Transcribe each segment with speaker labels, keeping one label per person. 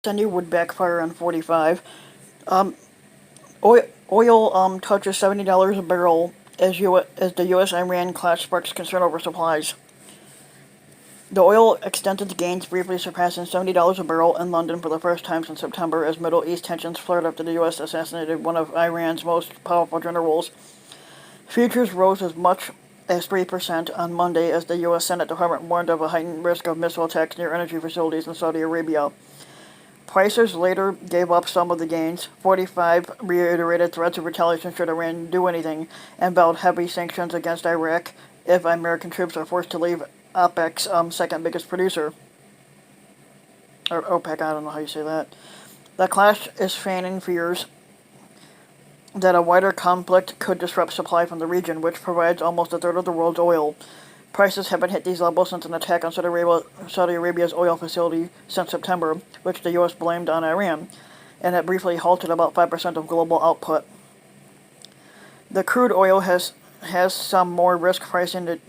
Speaker 1: Sunday would backfire on 45. Um, oil touches $70 a barrel as the U.S.-Iran clash sparks concern over supplies. The oil extended gains, briefly surpassing $70 a barrel in London for the first time since September as Middle East tensions flared up after the U.S. assassinated one of Iran's most powerful generals. Futures rose as much as 3% on Monday as the U.S. Senate Department warned of a heightened risk of missile attacks near energy facilities in Saudi Arabia. Prices later gave up some of the gains. 45 reiterated threats of retaliation should Iran do anything and vowed heavy sanctions against Iraq if American troops are forced to leave OPEC's second biggest producer. Or OPEC, I don't know how you say that. The clash is fanning fears that a wider conflict could disrupt supply from the region, which provides almost a third of the world's oil. Prices haven't hit these levels since an attack on Saudi Arabia's oil facility since September, which the U.S. blamed on Iran, and it briefly halted about 5% of global output. The crude oil has some more risk pricing to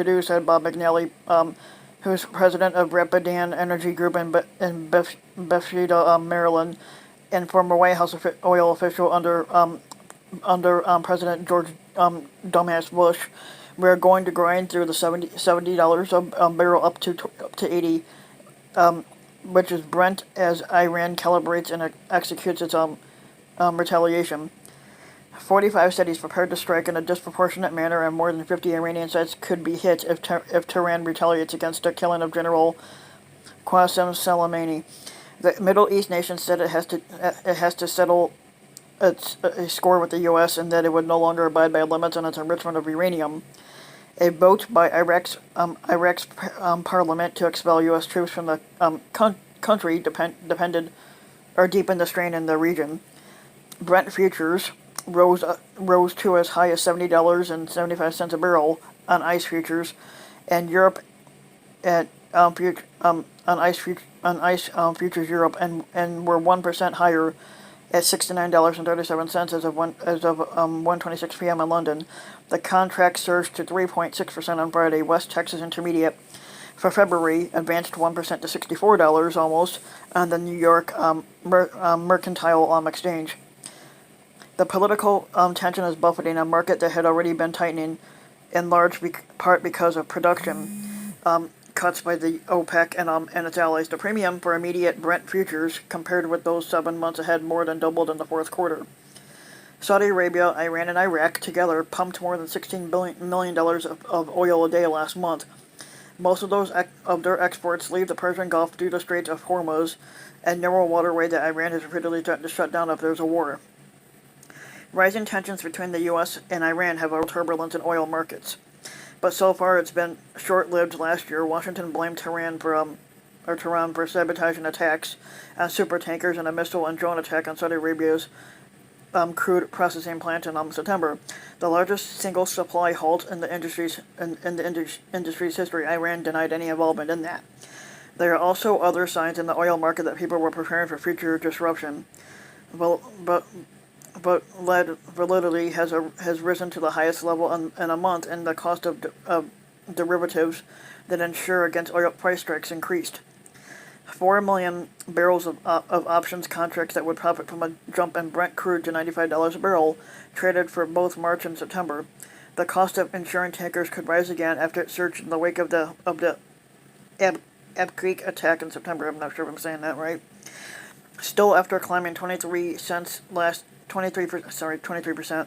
Speaker 1: do, said Bob McNally, who's president of Rapidan Energy Group in Bethesda, Maryland, and former White House oil official under President George Dumbass Bush. We're going to grind through the $70 a barrel up to 80, which is Brent, as Iran calibrates and executes its retaliation. 45 said he's prepared to strike in a disproportionate manner, and more than 50 Iranian sites could be hit if Tehran retaliates against the killing of General Qasem Soleimani. The Middle East nation said it has to settle a score with the U.S. and that it would no longer abide by limits on its enrichment of uranium. A vote by Iraq's parliament to expel U.S. troops from the country deepened the strain in the region. Brent futures rose to as high as $70.75 a barrel on ICE futures, and Europe at on ICE futures Europe and were 1% higher at $69.37 as of 1:26 p.m. in London. The contract surged to 3.6% on Friday. West Texas Intermediate for February advanced 1% to $64 almost on the New York Mercantile Exchange. The political tension is buffeting a market that had already been tightening, in large part because of production cuts by the OPEC and its allies. The premium for immediate Brent futures, compared with those 7 months ahead, more than doubled in the fourth quarter. Saudi Arabia, Iran, and Iraq together pumped more than $16 million of oil a day last month. Most of their exports leave the Persian Gulf due to Straits of Hormuz, a narrow waterway that Iran has repeatedly threatened to shut down if there's a war. Rising tensions between the U.S. and Iran have brought turbulence in oil markets, but so far it's been short-lived. Last year, Washington blamed Tehran for sabotaging attacks on supertankers and a missile and drone attack on Saudi Arabia's crude processing plant in September, the largest single supply halt in the industry's history. Iran denied any involvement in that. There are also other signs in the oil market that people were preparing for future disruption. But validity has risen to the highest level in a month, and the cost of derivatives that insure against oil price strikes increased. 4 million barrels of options contracts that would profit from a jump in Brent crude to $95 a barrel traded for both March and September. The cost of insuring tankers could rise again after it surged in the wake of the Abqaiq attack in September. I'm not sure if I'm saying that right. Still, after climbing 23%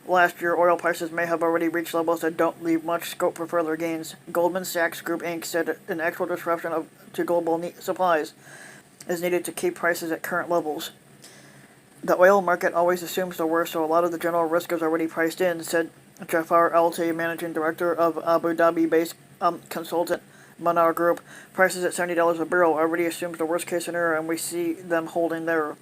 Speaker 1: last year, oil prices may have already reached levels that don't leave much scope for further gains. Goldman Sachs Group Inc. said an actual disruption to global supplies is needed to keep prices at current levels. The oil market always assumes the worst, so a lot of the general risk is already priced in, said Jafar Al-Tay, managing director of Abu Dhabi-based consultant Manar Group. Prices at $70 a barrel already assumes the worst-case scenario, and we see them holding there.